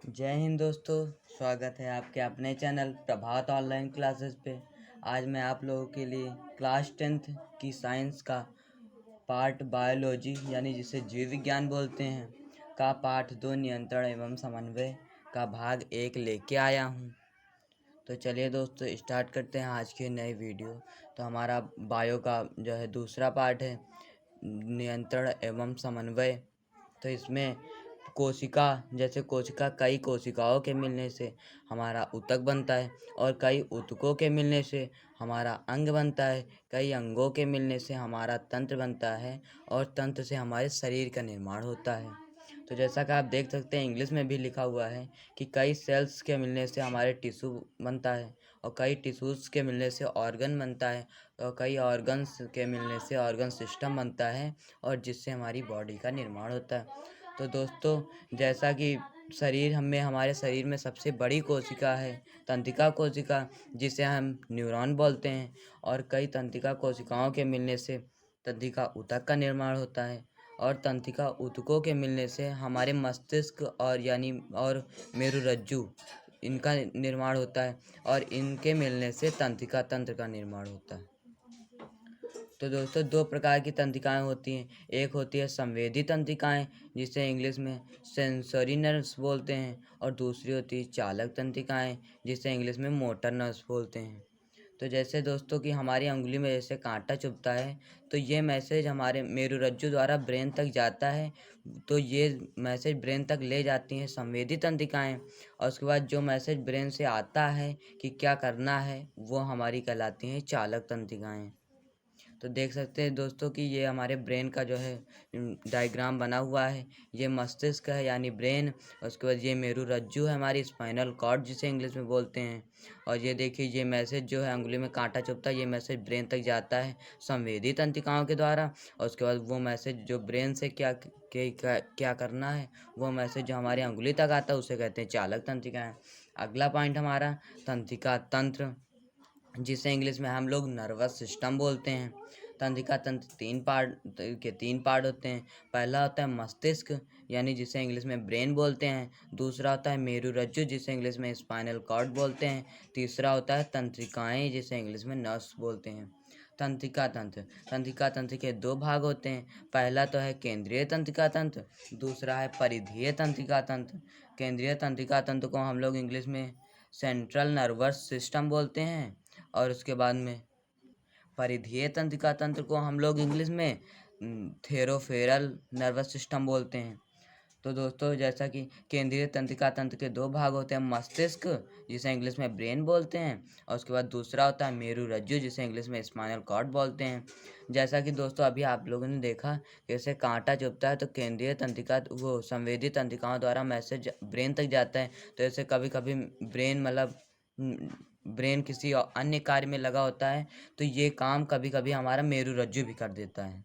जय हिंद दोस्तों। स्वागत है आपके अपने चैनल प्रभात ऑनलाइन क्लासेस पे। आज मैं आप लोगों के लिए क्लास 10th की साइंस का पार्ट बायोलॉजी यानी जिसे जीव विज्ञान बोलते हैं का पार्ट 2 नियंत्रण एवं समन्वय का भाग 1 लेके आया हूँ। तो चलिए दोस्तों स्टार्ट करते हैं आज के नए वीडियो। तो हमारा बायो का जो है दूसरा पार्ट है नियंत्रण एवं समन्वय। तो इसमें कोशिका कोशिका कई कोशिकाओं के मिलने से हमारा ऊतक बनता है और कई ऊतकों के मिलने से हमारा अंग बनता है, कई अंगों के मिलने से हमारा तंत्र बनता है और तंत्र से हमारे शरीर का निर्माण होता है। तो जैसा कि आप देख सकते हैं इंग्लिश में भी लिखा हुआ है कि कई सेल्स के मिलने से हमारे टिश्यू बनता है और कई टिश्यूज़ के मिलने से ऑर्गन बनता है और कई ऑर्गन्स के मिलने से ऑर्गन सिस्टम बनता है और जिससे हमारी बॉडी का निर्माण होता है। तो दोस्तों जैसा कि हमारे शरीर में सबसे बड़ी कोशिका है तंत्रिका कोशिका, जिसे हम न्यूरॉन बोलते हैं, और कई तंत्रिका कोशिकाओं के मिलने से तंत्रिका ऊतक का निर्माण होता है और तंत्रिका ऊतकों के मिलने से हमारे मस्तिष्क और मेरुरज्जु इनका निर्माण होता है और इनके मिलने से तंत्रिका तंत्र का निर्माण होता है। तो दोस्तों दो प्रकार की तंत्रिकाएं होती हैं। एक होती है संवेदी तंत्रिकाएं जिसे इंग्लिश में सेंसरी नर्व्स बोलते हैं, और दूसरी होती है चालक तंत्रिकाएं जिसे इंग्लिश में मोटर नर्व्स बोलते हैं। तो जैसे दोस्तों कि हमारी अंगुली में जैसे कांटा चुभता है तो ये मैसेज हमारे मेरुरज्जु द्वारा ब्रेन तक जाता है। तो ये मैसेज ब्रेन तक ले जाती हैं संवेदी तंत्रिकाएं, और उसके बाद जो मैसेज ब्रेन से आता है कि क्या करना है वो हमारी कहलाती हैं चालक तंत्रिकाएं। तो देख सकते हैं दोस्तों कि ये हमारे ब्रेन का जो है डायग्राम बना हुआ है। ये मस्तिष्क है यानी ब्रेन, उसके बाद ये मेरुरज्जु है हमारी स्पाइनल कॉर्ड जिसे इंग्लिश में बोलते हैं। और ये देखिए ये मैसेज जो है अंगुली में कांटा चुभता है, ये मैसेज ब्रेन तक जाता है संवेदी तंत्रिकाओं के द्वारा, और उसके बाद वो मैसेज जो ब्रेन से क्या करना है वो मैसेज जो हमारी अंगुली तक आता है उसे कहते हैं चालक तंत्रिकाएं। अगला पॉइंट हमारा तंत्रिका तंत्र, जिसे इंग्लिश में हम लोग नर्वस सिस्टम बोलते हैं। तंत्रिका तंत्र तीन पार्ट होते हैं। पहला होता है मस्तिष्क यानी जिसे इंग्लिश में ब्रेन बोलते हैं। दूसरा होता है मेरुरज्जु जिसे इंग्लिश में स्पाइनल कॉर्ड बोलते हैं। तीसरा होता है तंत्रिकाएं जिसे इंग्लिश में नर्व्स बोलते हैं। तंत्रिका तंत्र के दो भाग होते हैं। पहला तो है केंद्रीय तंत्रिका तंत्र, दूसरा है परिधीय तंत्रिका तंत्र। केंद्रीय तंत्रिका तंत्र को हम लोग इंग्लिश में सेंट्रल नर्वस सिस्टम बोलते हैं, और उसके बाद में परिधीय तंत्रिका तंत्र को हम लोग इंग्लिश में थेरोफेरल नर्वस सिस्टम बोलते हैं। तो दोस्तों जैसा कि केंद्रीय तंत्रिका तंत्र के दो भाग होते हैं, मस्तिष्क जिसे इंग्लिश में ब्रेन बोलते हैं, और उसके बाद दूसरा होता है मेरुरज्जु जिसे इंग्लिश में स्पाइनल कॉर्ड बोलते हैं। जैसा कि दोस्तों अभी आप लोगों ने देखा जैसे कांटा चुभता है तो केंद्रीय तंत्रिका वो संवेदी तंत्रिकाओं द्वारा मैसेज ब्रेन तक जाता है। तो ऐसे कभी कभी ब्रेन किसी अन्य कार्य में लगा होता है तो ये काम कभी कभी हमारा मेरुरज्जु भी कर देता है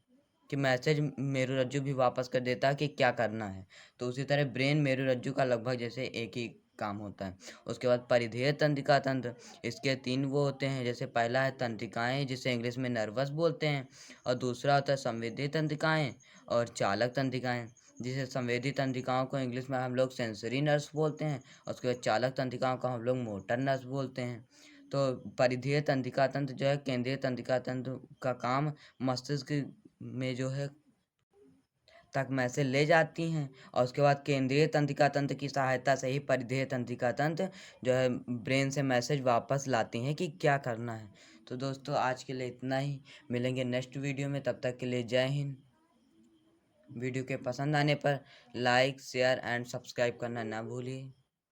कि मैसेज मेरुरज्जु भी वापस कर देता है कि क्या करना है। तो उसी तरह ब्रेन मेरुरज्जु का लगभग जैसे एक ही काम होता है। उसके बाद परिधेय तंत्रिका तंत्र, इसके तीन वो होते हैं। जैसे पहला है तंत्रिकाएं जिसे इंग्लिश में नर्वस बोलते हैं, और दूसरा होता है संवेदी तंत्रिकाएं और चालक तंत्रिकाएं जिसे संवेदी तंत्रिकाओं को इंग्लिश में हम लोग सेंसरी नर्व्स बोलते हैं, और उसके बाद चालक तंत्रिकाओं को हम लोग मोटर नर्व्स बोलते हैं। तो परिधीय तंत्रिका तंत्र जो है केंद्रीय तंत्रिका तंत्र का काम मस्तिष्क में जो है तक मैसेज ले जाती हैं, और उसके बाद केंद्रीय तंत्रिका तंत्र की सहायता से ही परिधीय तंत्रिका तंत्र जो है ब्रेन से मैसेज वापस लाती हैं कि क्या करना है। तो दोस्तों आज के लिए इतना ही, मिलेंगे नेक्स्ट वीडियो में, तब तक के लिए जय हिंद। वीडियो के पसंद आने पर लाइक शेयर एंड सब्सक्राइब करना ना भूलिए।